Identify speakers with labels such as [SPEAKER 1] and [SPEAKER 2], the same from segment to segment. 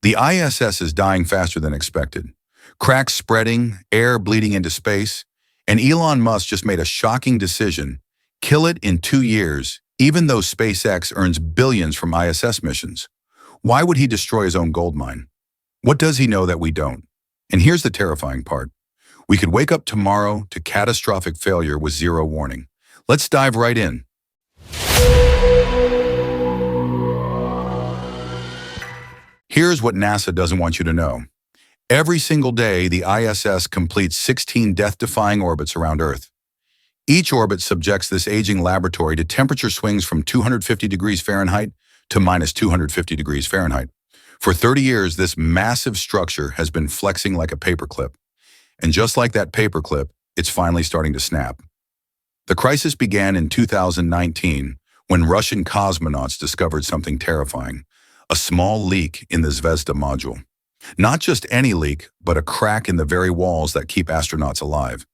[SPEAKER 1] The ISS is dying faster than expected. Cracks spreading, air bleeding into space, and Elon Musk just made a shocking decision: kill it in 2 years, even though SpaceX earns billions from ISS missions. Why would he destroy his own gold mine? What does he know that we don't? And here's the terrifying part. We could wake up tomorrow to catastrophic failure with zero warning. Let's dive right in. Here's what NASA doesn't want you to know. Every single day, the ISS completes 16 death-defying orbits around Earth. Each orbit subjects this aging laboratory to temperature swings from 250 degrees Fahrenheit to minus 250 degrees Fahrenheit. For 30 years, this massive structure has been flexing like a paperclip. And just like that paperclip, it's finally starting to snap. The crisis began in 2019 when Russian cosmonauts discovered something terrifying: a small leak in the Zvezda module. Not just any leak, but a crack in the very walls that keep astronauts alive.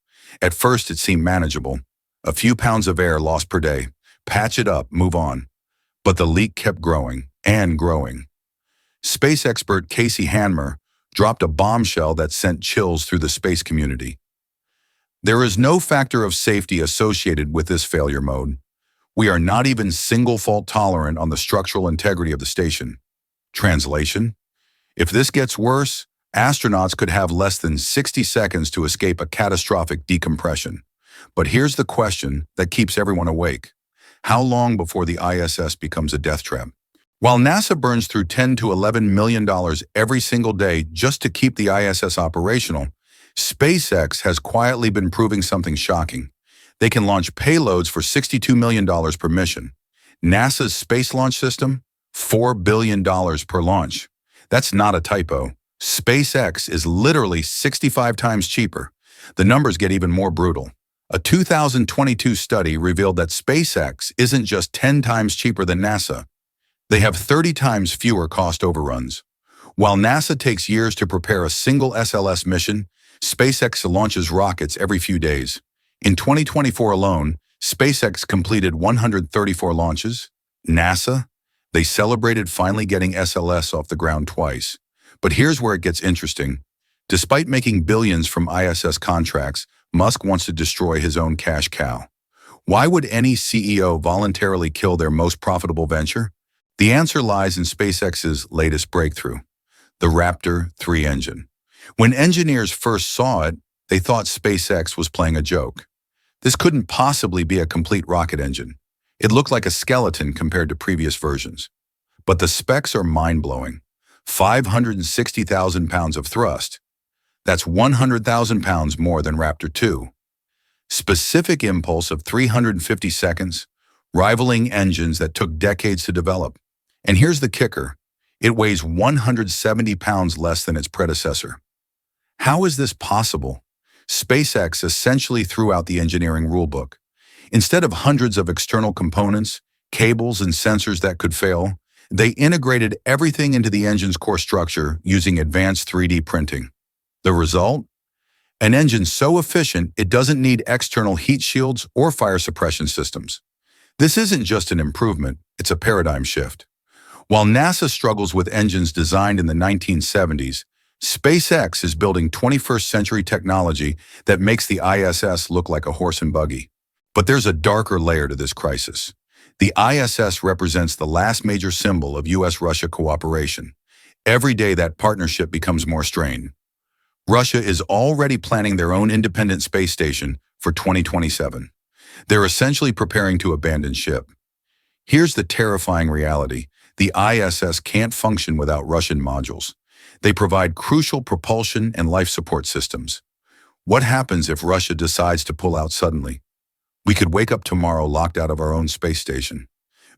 [SPEAKER 1] At first, it seemed manageable. A few pounds of air lost per day. Patch it up, move on. But the leak kept growing and growing. Space expert Casey Hanmer dropped a bombshell that sent chills through the space community. There is no factor of safety associated with this failure mode. We are not even single fault tolerant on the structural integrity of the station. Translation: if this gets worse, astronauts could have less than 60 seconds to escape a catastrophic decompression. But here's the question that keeps everyone awake. How long before the ISS becomes a death trap? While NASA burns through $10 to $11 million every single day just to keep the ISS operational, SpaceX has quietly been proving something shocking. They can launch payloads for $62 million per mission. NASA's space launch system, $4 billion per launch. That's not a typo. SpaceX is literally 65 times cheaper. The numbers get even more brutal. A 2022 study revealed that SpaceX isn't just 10 times cheaper than NASA. They have 30 times fewer cost overruns. While NASA takes years to prepare a single SLS mission, SpaceX launches rockets every few days. In 2024 alone, SpaceX completed 134 launches. NASA? They celebrated finally getting SLS off the ground twice. But here's where it gets interesting. Despite making billions from ISS contracts, Musk wants to destroy his own cash cow. Why would any CEO voluntarily kill their most profitable venture? The answer lies in SpaceX's latest breakthrough, the Raptor 3 engine. When engineers first saw it, they thought SpaceX was playing a joke. This couldn't possibly be a complete rocket engine. It looked like a skeleton compared to previous versions. But the specs are mind-blowing. 560,000 pounds of thrust. That's 100,000 pounds more than Raptor 2. Specific impulse of 350 seconds, rivaling engines that took decades to develop. And here's the kicker. It weighs 170 pounds less than its predecessor. How is this possible? SpaceX essentially threw out the engineering rulebook. Instead of hundreds of external components, cables, and sensors that could fail, they integrated everything into the engine's core structure using advanced 3D printing. The result? An engine so efficient it doesn't need external heat shields or fire suppression systems. This isn't just an improvement, it's a paradigm shift. While NASA struggles with engines designed in the 1970s, SpaceX is building 21st century technology that makes the ISS look like a horse and buggy. But there's a darker layer to this crisis. The ISS represents the last major symbol of US-Russia cooperation. Every day that partnership becomes more strained. Russia is already planning their own independent space station for 2027. They're essentially preparing to abandon ship. Here's the terrifying reality. The ISS can't function without Russian modules. They provide crucial propulsion and life support systems. What happens if Russia decides to pull out suddenly? We could wake up tomorrow locked out of our own space station.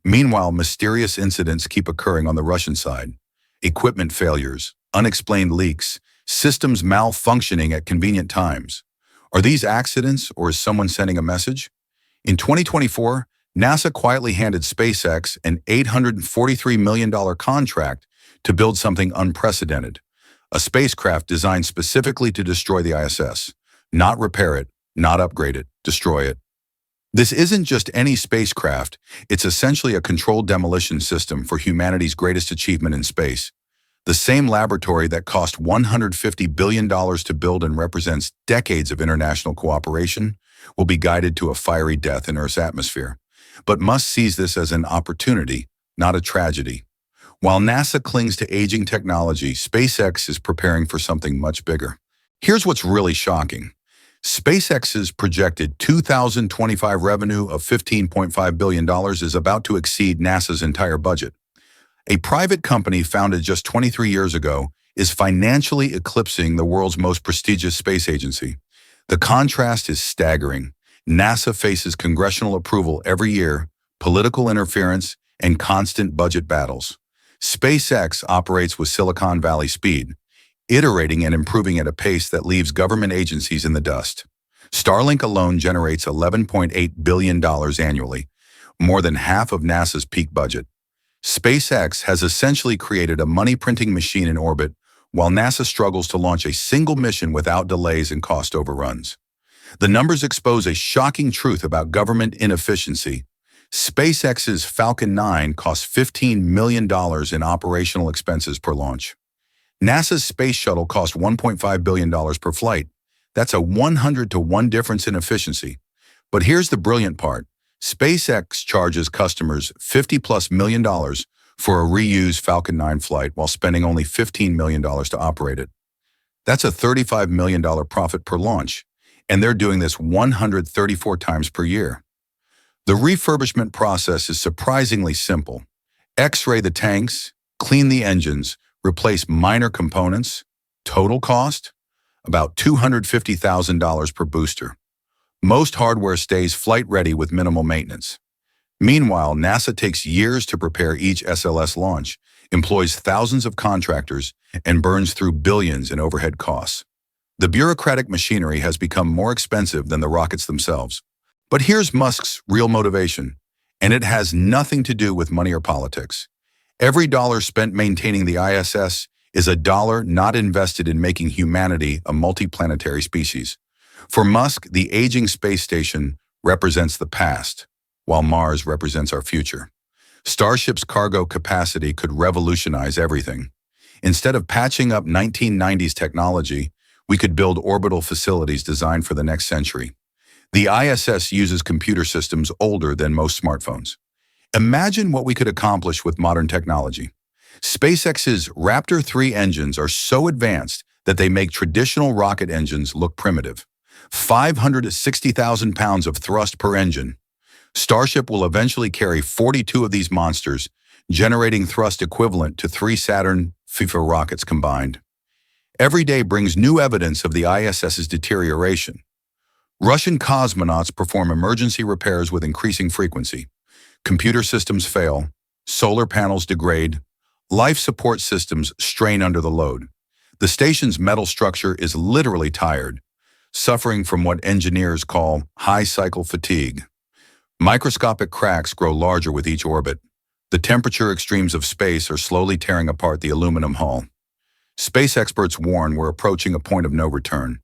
[SPEAKER 1] Meanwhile, mysterious incidents keep occurring on the Russian side. Equipment failures, unexplained leaks, systems malfunctioning at convenient times. Are these accidents, or is someone sending a message? In 2024, NASA quietly handed SpaceX an $843 million contract to build something unprecedented, a spacecraft designed specifically to destroy the ISS, not repair it, not upgrade it, destroy it. This isn't just any spacecraft, it's essentially a controlled demolition system for humanity's greatest achievement in space, The same laboratory that cost $150 billion to build and represents decades of international cooperation will be guided to a fiery death in Earth's atmosphere. But Musk sees this as an opportunity, not a tragedy. While NASA clings to aging technology, SpaceX is preparing for something much bigger. Here's what's really shocking. SpaceX's projected 2025 revenue of $15.5 billion is about to exceed NASA's entire budget. A private company founded just 23 years ago is financially eclipsing the world's most prestigious space agency. The contrast is staggering. NASA faces congressional approval every year, political interference, and constant budget battles. SpaceX operates with Silicon Valley speed, iterating and improving at a pace that leaves government agencies in the dust. Starlink alone generates $11.8 billion annually, more than half of NASA's peak budget. SpaceX has essentially created a money-printing machine in orbit, while NASA struggles to launch a single mission without delays and cost overruns. The numbers expose a shocking truth about government inefficiency. SpaceX's Falcon 9 costs $15 million in operational expenses per launch. NASA's space shuttle cost $1.5 billion per flight. That's a 100-to-1 difference in efficiency. But here's the brilliant part. SpaceX charges customers $50+ million for a reused Falcon 9 flight while spending only $15 million to operate it. That's a $35 million profit per launch, and they're doing this 134 times per year. The refurbishment process is surprisingly simple. X-ray the tanks, clean the engines, replace minor components. Total cost? About $250,000 per booster. Most hardware stays flight-ready with minimal maintenance. Meanwhile, NASA takes years to prepare each SLS launch, employs thousands of contractors, and burns through billions in overhead costs. The bureaucratic machinery has become more expensive than the rockets themselves. But here's Musk's real motivation, and it has nothing to do with money or politics. Every dollar spent maintaining the ISS is a dollar not invested in making humanity a multiplanetary species. For Musk, the aging space station represents the past, while Mars represents our future. Starship's cargo capacity could revolutionize everything. Instead of patching up 1990s technology, we could build orbital facilities designed for the next century. The ISS uses computer systems older than most smartphones. Imagine what we could accomplish with modern technology. SpaceX's Raptor 3 engines are so advanced that they make traditional rocket engines look primitive. 560,000 pounds of thrust per engine. Starship will eventually carry 42 of these monsters, generating thrust equivalent to 3 Saturn V rockets combined. Every day brings new evidence of the ISS's deterioration. Russian cosmonauts perform emergency repairs with increasing frequency. Computer systems fail, solar panels degrade, life support systems strain under the load. The station's metal structure is literally tired, suffering from what engineers call high cycle fatigue. Microscopic cracks grow larger with each orbit. The temperature extremes of space are slowly tearing apart the aluminum hull. Space experts warn we're approaching a point of no return.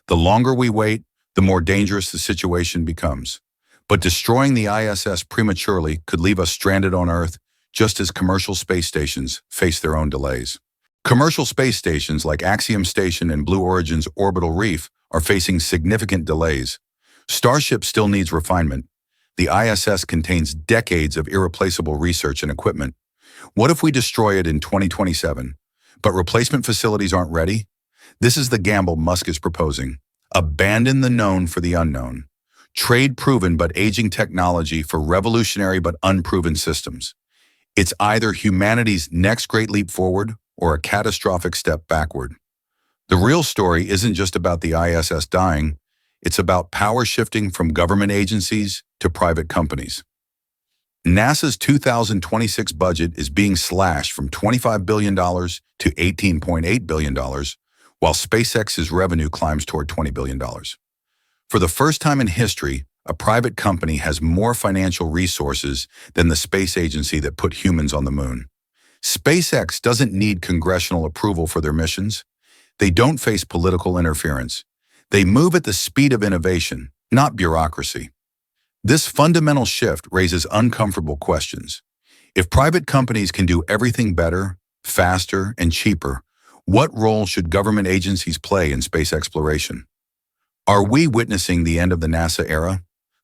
[SPEAKER 1] The longer we wait, the more dangerous the situation becomes. But destroying the ISS prematurely could leave us stranded on Earth, just as commercial space stations face their own delays. Commercial space stations like Axiom Station and Blue Origin's Orbital Reef are facing significant delays. Starship still needs refinement. The ISS contains decades of irreplaceable research and equipment. What if we destroy it in 2027, but replacement facilities aren't ready? This is the gamble Musk is proposing. Abandon the known for the unknown. Trade proven but aging technology for revolutionary but unproven systems. It's either humanity's next great leap forward or a catastrophic step backward. The real story isn't just about the ISS dying, it's about power shifting from government agencies to private companies. NASA's 2026 budget is being slashed from $25 billion to $18.8 billion, while SpaceX's revenue climbs toward $20 billion. For the first time in history, a private company has more financial resources than the space agency that put humans on the moon. SpaceX doesn't need congressional approval for their missions. They don't face political interference. They move at the speed of innovation, not bureaucracy. This fundamental shift raises uncomfortable questions. If private companies can do everything better, faster, and cheaper, what role should government agencies play in space exploration? Are we witnessing the end of the NASA era?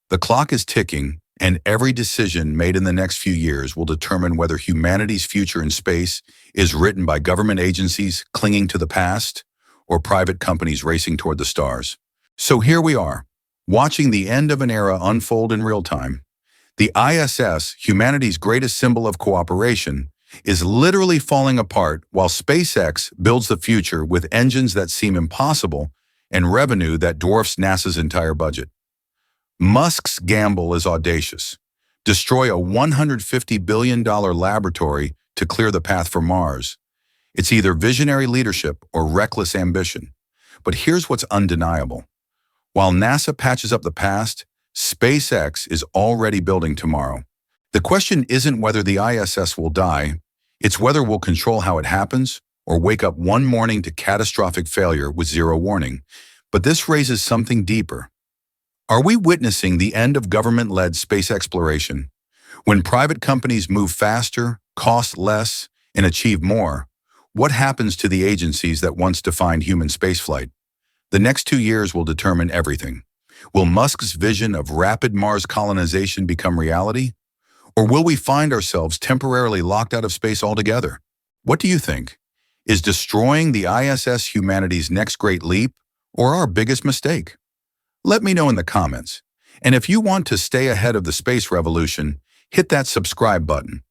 [SPEAKER 1] The clock is ticking, and every decision made in the next few years will determine whether humanity's future in space is written by government agencies clinging to the past or private companies racing toward the stars. So here we are, watching the end of an era unfold in real time. The ISS, humanity's greatest symbol of cooperation, is literally falling apart while SpaceX builds the future with engines that seem impossible and revenue that dwarfs NASA's entire budget. Musk's gamble is audacious. Destroy a $150 billion laboratory to clear the path for Mars. It's either visionary leadership or reckless ambition. But here's what's undeniable. While NASA patches up the past, SpaceX is already building tomorrow. The question isn't whether the ISS will die, it's whether we'll control how it happens or wake up one morning to catastrophic failure with zero warning. But this raises something deeper. Are we witnessing the end of government-led space exploration? When private companies move faster, cost less, and achieve more, what happens to the agencies that once defined human spaceflight? The next 2 years will determine everything. Will Musk's vision of rapid Mars colonization become reality? Or will we find ourselves temporarily locked out of space altogether? What do you think? Is destroying the ISS humanity's next great leap or our biggest mistake? Let me know in the comments. And if you want to stay ahead of the space revolution, hit that subscribe button.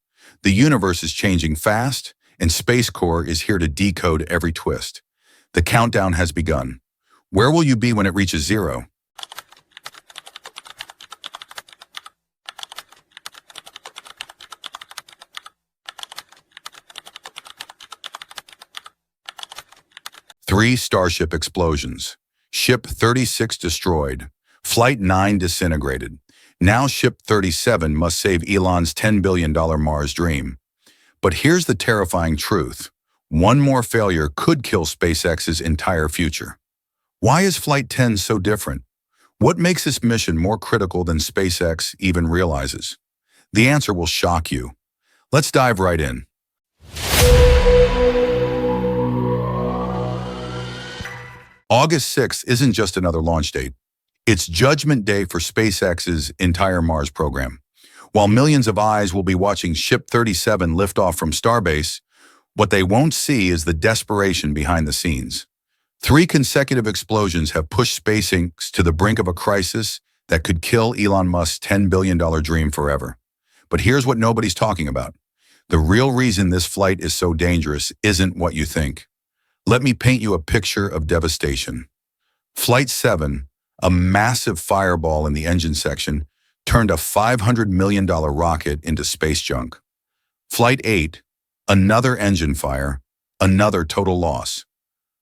[SPEAKER 1] The universe is changing fast, and Space Corps is here to decode every twist. The countdown has begun. Where will you be when it reaches zero? Three Starship explosions. Ship 36 destroyed. Flight 9 disintegrated. Now Ship 37 must save Elon's $10 billion Mars dream. But here's the terrifying truth. One more failure could kill SpaceX's entire future. Why is Flight 10 so different? What makes this mission more critical than SpaceX even realizes? The answer will shock you. Let's dive right in. August 6th isn't just another launch date. It's Judgment Day for SpaceX's entire Mars program. While millions of eyes will be watching Ship 37 lift off from Starbase, what they won't see is the desperation behind the scenes. 3 consecutive explosions have pushed SpaceX to the brink of a crisis that could kill Elon Musk's $10 billion dream forever. But here's what nobody's talking about. The real reason this flight is so dangerous isn't what you think. Let me paint you a picture of devastation. Flight 7, a massive fireball in the engine section, turned a $500 million rocket into space junk. Flight 8, another engine fire, another total loss.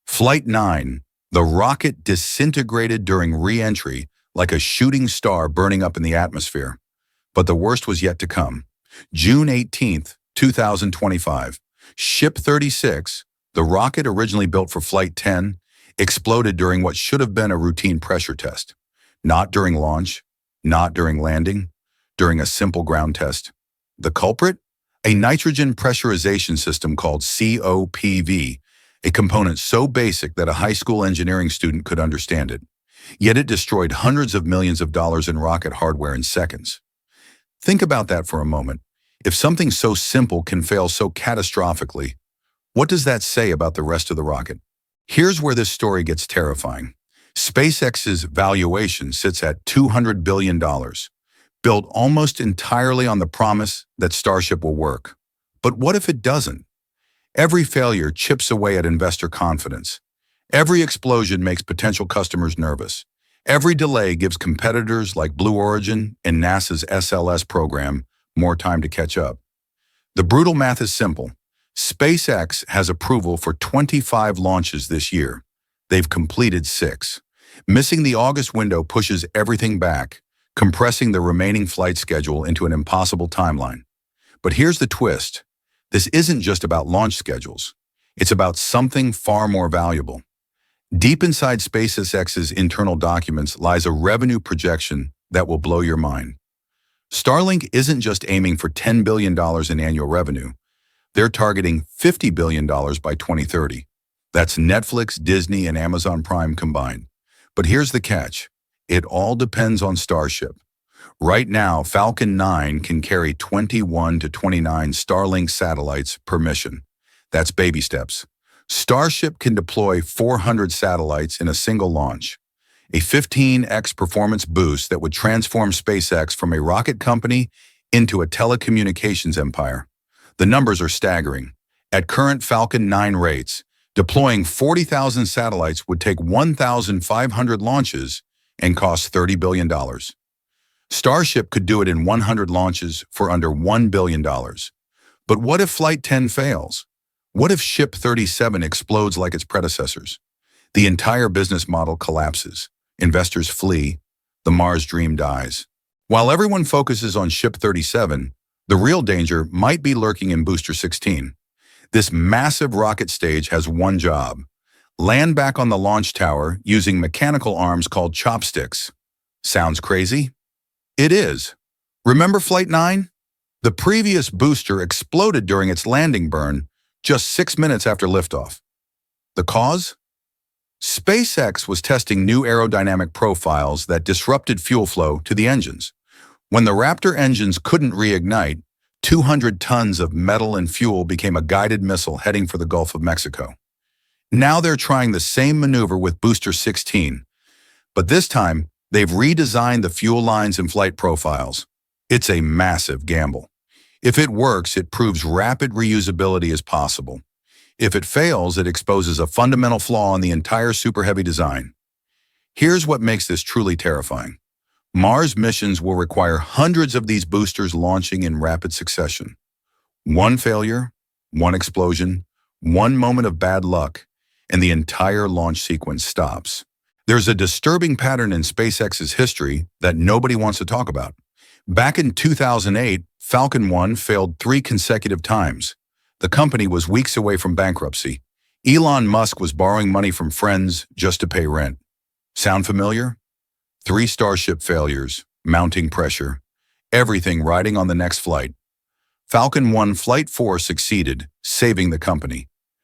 [SPEAKER 1] Flight 9, the rocket disintegrated during re-entry like a shooting star burning up in the atmosphere. But the worst was yet to come. June 18th, 2025, Ship 36, the rocket originally built for Flight 10, exploded during what should have been a routine pressure test. Not during launch, not during landing, during a simple ground test. The culprit? A nitrogen pressurization system called COPV, a component so basic that a high school engineering student could understand it. Yet it destroyed hundreds of millions of dollars in rocket hardware in seconds. Think about that for a moment. If something so simple can fail so catastrophically, what does that say about the rest of the rocket? Here's where this story gets terrifying. SpaceX's valuation sits at $200 billion, built almost entirely on the promise that Starship will work. But what if it doesn't? Every failure chips away at investor confidence. Every explosion makes potential customers nervous. Every delay gives competitors like Blue Origin and NASA's SLS program more time to catch up. The brutal math is simple. SpaceX has approval for 25 launches this year. They've completed 6. Missing the August window pushes everything back, compressing the remaining flight schedule into an impossible timeline. But here's the twist. This isn't just about launch schedules. It's about something far more valuable. Deep inside SpaceX's internal documents lies a revenue projection that will blow your mind. Starlink isn't just aiming for $10 billion in annual revenue. They're targeting $50 billion by 2030. That's Netflix, Disney, and Amazon Prime combined. But here's the catch. It all depends on Starship. Right now, Falcon 9 can carry 21 to 29 Starlink satellites per mission. That's baby steps. Starship can deploy 400 satellites in a single launch, a 15x performance boost that would transform SpaceX from a rocket company into a telecommunications empire. The numbers are staggering. At current Falcon 9 rates, deploying 40,000 satellites would take 1,500 launches and cost $30 billion. Starship could do it in 100 launches for under $1 billion. But what if Flight 10 fails? What if Ship 37 explodes like its predecessors? The entire business model collapses. Investors flee. The Mars dream dies. While everyone focuses on Ship 37, the real danger might be lurking in Booster 16. This massive rocket stage has one job: land back on the launch tower using mechanical arms called chopsticks. Sounds crazy? It is. Remember Flight 9? The previous booster exploded during its landing burn just 6 minutes after liftoff. The cause? SpaceX was testing new aerodynamic profiles that disrupted fuel flow to the engines. When the Raptor engines couldn't reignite, 200 tons of metal and fuel became a guided missile heading for the Gulf of Mexico. Now they're trying the same maneuver with Booster 16, but this time they've redesigned the fuel lines and flight profiles. It's a massive gamble. If it works, it proves rapid reusability is possible. If it fails, it exposes a fundamental flaw in the entire Super Heavy design. Here's what makes this truly terrifying. Mars missions will require hundreds of these boosters launching in rapid succession. One failure, one explosion, one moment of bad luck, and the entire launch sequence stops. There's a disturbing pattern in SpaceX's history that nobody wants to talk about. Back in 2008, Falcon 1 failed 3 consecutive times. The company was weeks away from bankruptcy. Elon Musk was borrowing money from friends just to pay rent. Sound familiar? 3 Starship failures, mounting pressure, everything riding on the next flight. Falcon 1 Flight 4 succeeded, saving the company.